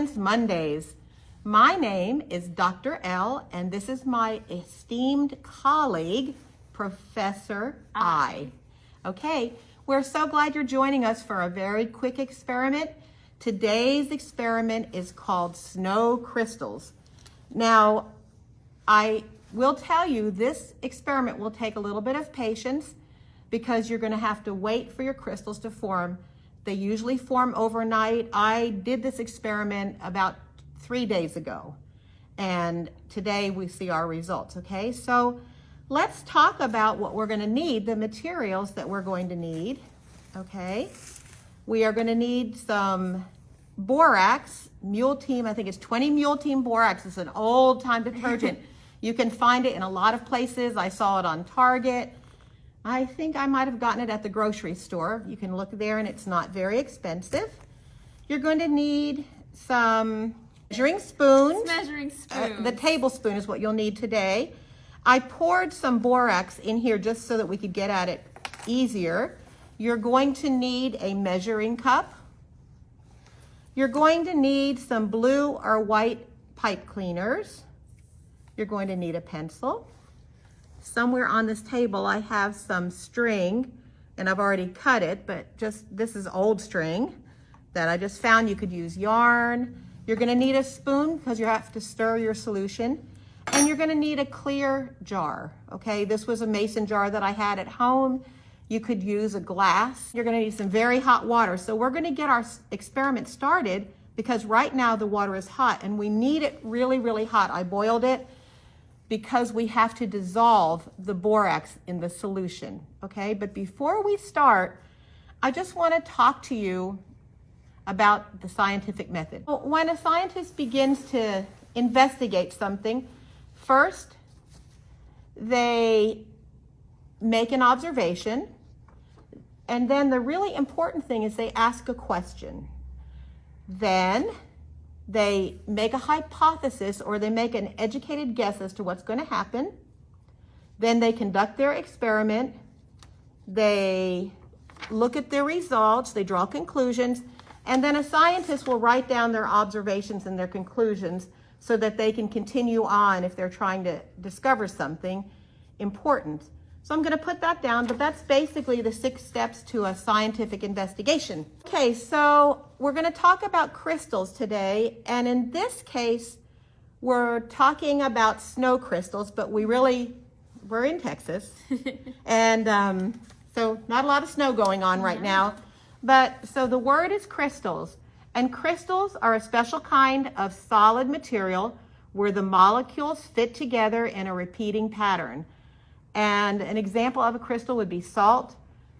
Science Mondays. My name is Dr. L, and this is my esteemed colleague, Professor I. Okay, we're so glad you're joining us for a very quick experiment. Today's experiment is called snow crystals. Now, I will tell you this experiment will take a little bit of patience because you're going to have to wait for your crystals to form. They usually form overnight. I did this experiment about 3 days ago, and today we see our results, okay? So let's talk about what we're going to need, the materials that we're going to need, okay? We are going to need some borax, Mule Team. I think it's 20 Mule Team borax. It's an old time detergent. You can find it in a lot of places. I saw it on Target. I think I might have gotten it at the grocery store. You can look there and it's not very expensive. You're going to need some measuring spoons. Measuring spoons. The tablespoon is what you'll need today. I poured some borax in here just so that we could get at it easier. You're going to need a measuring cup. You're going to need some blue or white pipe cleaners. You're going to need a pencil. Somewhere on this table I have some string, and I've already cut it, but this is old string that I just found. You could use yarn. You're going to need a spoon because you have to stir your solution, and you're going to need a clear jar. Okay, this was a mason jar that I had at home. You could use a glass. You're going to need some very hot water. So we're going to get our experiment started because right now the water is hot and we need it really, really hot. I boiled it because we have to dissolve the borax in the solution, okay? But before we start, I just want to talk to you about the scientific method. When a scientist begins to investigate something, first they make an observation, and then the really important thing is they ask a question. Then they make a hypothesis, or they make an educated guess as to what's going to happen. Then they conduct their experiment. They look at their results. They draw conclusions. And then a scientist will write down their observations and their conclusions so that they can continue on if they're trying to discover something important. So I'm going to put that down, but that's basically the 6 steps to a scientific investigation. Okay, so we're going to talk about crystals today, and in this case, we're talking about snow crystals, but we're in Texas, and so not a lot of snow going on right now. But so the word is crystals, and crystals are a special kind of solid material where the molecules fit together in a repeating pattern. And an example of a crystal would be salt.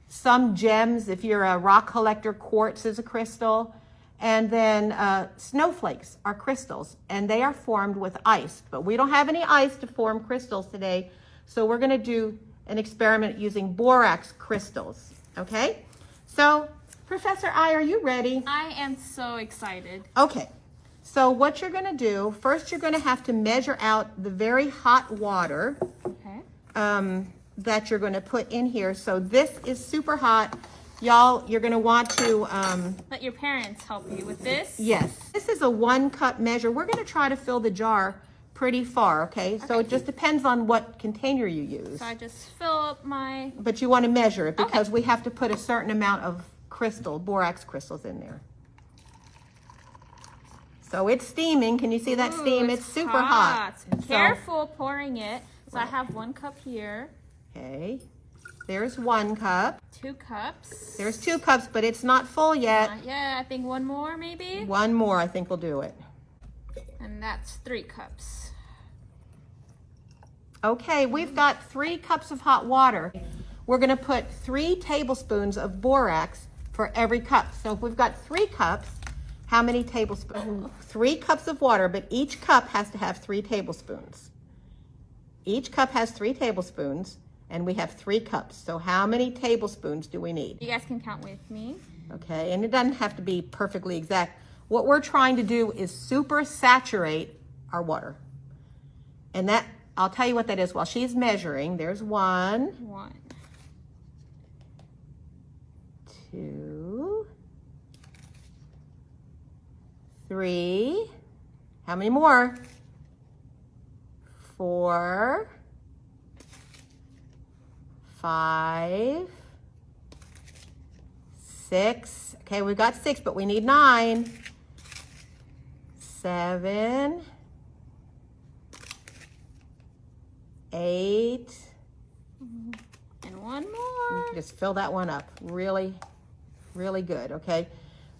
Some gems, if you're a rock collector, quartz is a crystal. And then snowflakes are crystals, and they are formed with ice. But we don't have any ice to form crystals today, so we're going to do an experiment using borax crystals, okay? So, Professor I, are you ready? I am so excited. Okay, so what you're going to do, first you're going to have to measure out the very hot water. Okay. That you're going to put in here. So this is super hot. Y'all, you're going to want to... Let your parents help you with this. Yes. This is a 1 cup measure. We're going to try to fill the jar pretty far, okay? So it just depends on what container you use. So I just fill up my... But you want to measure it because Okay. we have to put a certain amount of borax crystals in there. So it's steaming. Can you see that steam? It's super hot. Careful pouring it. So I have 1 cup here. Okay. There's 1 cup. 2 cups. There's 2 cups, but it's not full yet. Yeah, I think 1 more maybe. 1 more, I think will do it. And that's 3 cups. Okay, we've got 3 cups of hot water. We're going to put 3 tablespoons of borax for every cup. So if we've got 3 cups, how many tablespoons? 3 cups of water, but each cup has to have 3 tablespoons. Each cup has 3 tablespoons, and we have 3 cups. So how many tablespoons do we need? You guys can count with me. Okay, and it doesn't have to be perfectly exact. What we're trying to do is super saturate our water. And that, I'll tell you what that is while she's measuring. There's 1. 2, 3. How many more? 4, 5, 6. Okay, we've got 6, but we need 9. 7, 8. And one more. Just fill that one up. Really, really good, okay?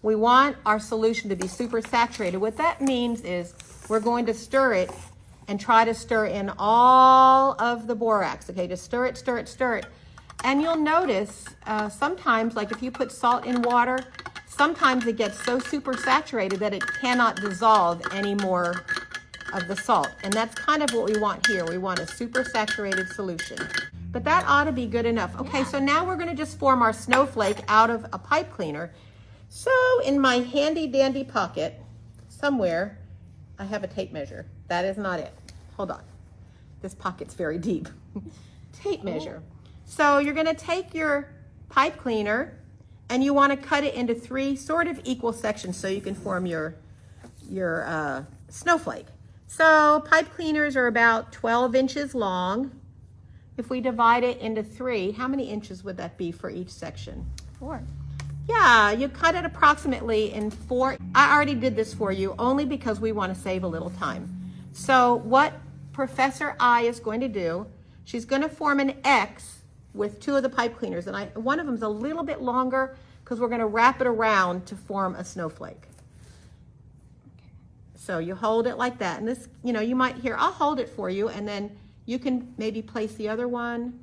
We want our solution to be super saturated. What that means is we're going to stir it and try to stir in all of the borax, okay? Just stir it, stir it, stir it. And you'll notice sometimes, like if you put salt in water, sometimes it gets so super saturated that it cannot dissolve any more of the salt. And that's kind of what we want here. We want a super saturated solution. But that ought to be good enough. Okay, so now we're gonna just form our snowflake out of a pipe cleaner. So in my handy dandy pocket, somewhere, I have a tape measure. That is not it. Hold on. This pocket's very deep. Tape measure. So you're gonna take your pipe cleaner and you wanna cut it into 3 sort of equal sections so you can form your snowflake. So pipe cleaners are about 12 inches long. If we divide it into 3, how many inches would that be for each section? 4. Yeah, you cut it approximately in 4. I already did this for you only because we want to save a little time. So what Professor I is going to do, she's going to form an X with 2 of the pipe cleaners. And one of them is a little bit longer because we're going to wrap it around to form a snowflake. So you hold it like that. And this, you know, you might hear, I'll hold it for you. And then you can maybe place the other one.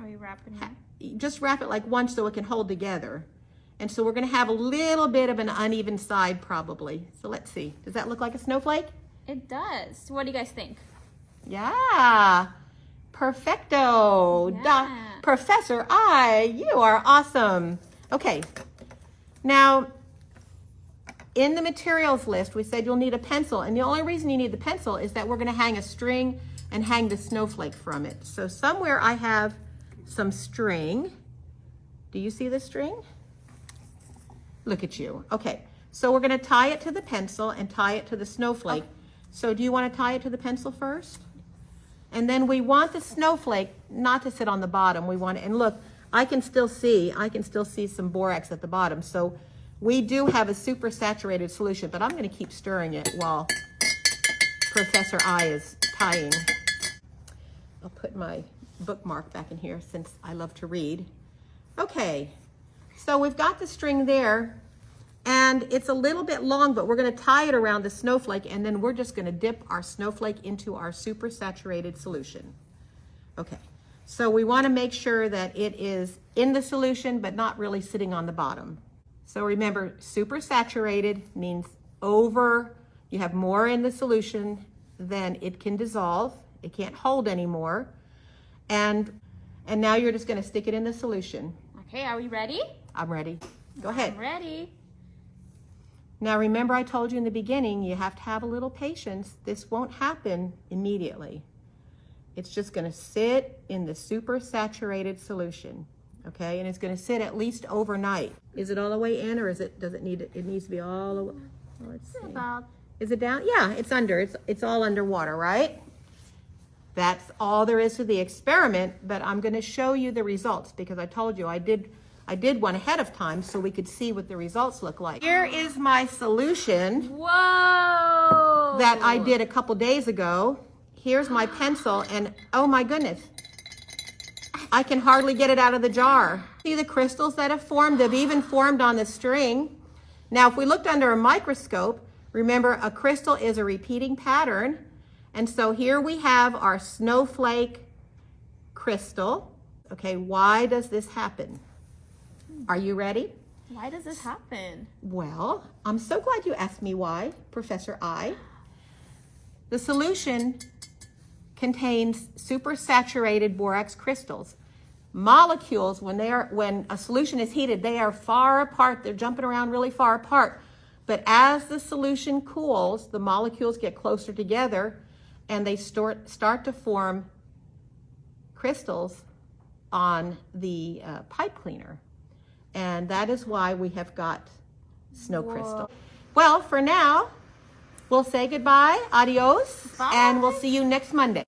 Are you wrapping it? Just wrap it like once so it can hold together. And so we're going to have a little bit of an uneven side probably. So let's see. Does that look like a snowflake? It does. What do you guys think? Yeah. Perfecto. Yeah. Professor I, you are awesome. Okay. Now, in the materials list, we said you'll need a pencil. And the only reason you need the pencil is that we're going to hang a string and hang the snowflake from it. So somewhere I have some string. Do you see the string? Look at you. Okay, so we're gonna tie it to the pencil and tie it to the snowflake. So do you wanna tie it to the pencil first? And then we want the snowflake not to sit on the bottom. We want it, and look, I can still see some borax at the bottom. So we do have a super saturated solution, but I'm gonna keep stirring it while Professor I is tying. I'll put my bookmark back in here since I love to read. Okay, so we've got the string there and it's a little bit long, but we're gonna tie it around the snowflake and then we're just gonna dip our snowflake into our super saturated solution. Okay, so we wanna make sure that it is in the solution, but not really sitting on the bottom. So remember, super saturated means you have more in the solution than it can dissolve. It can't hold anymore. And now you're just gonna stick it in the solution. Okay, are we ready? I'm ready. Go ahead. I'm ready. Now remember I told you in the beginning, you have to have a little patience. This won't happen immediately. It's just gonna sit in the super saturated solution, okay? And it's gonna sit at least overnight. Is it all the way in or does it need, it needs to be all the way? Let's see. Is it down? Yeah, it's under, it's all underwater, right? That's all there is to the experiment, but I'm gonna show you the results because I told you I did one ahead of time so we could see what the results look like. Here is my solution. Whoa! That I did a couple days ago. Here's my pencil and oh my goodness, I can hardly get it out of the jar. See the crystals that have formed? They've even formed on the string. Now, if we looked under a microscope, remember a crystal is a repeating pattern. And so here we have our snowflake crystal. Okay, why does this happen? Are you ready? Why does this happen? Well, I'm so glad you asked me why, Professor I. The solution contains supersaturated borax crystals. Molecules, when a solution is heated, they are far apart. They're jumping around really far apart. But as the solution cools, the molecules get closer together and they start to form crystals on the pipe cleaner. And that is why we have got snow crystal. Well, for now, we'll say goodbye, adios, Bye. and we'll see you next Monday.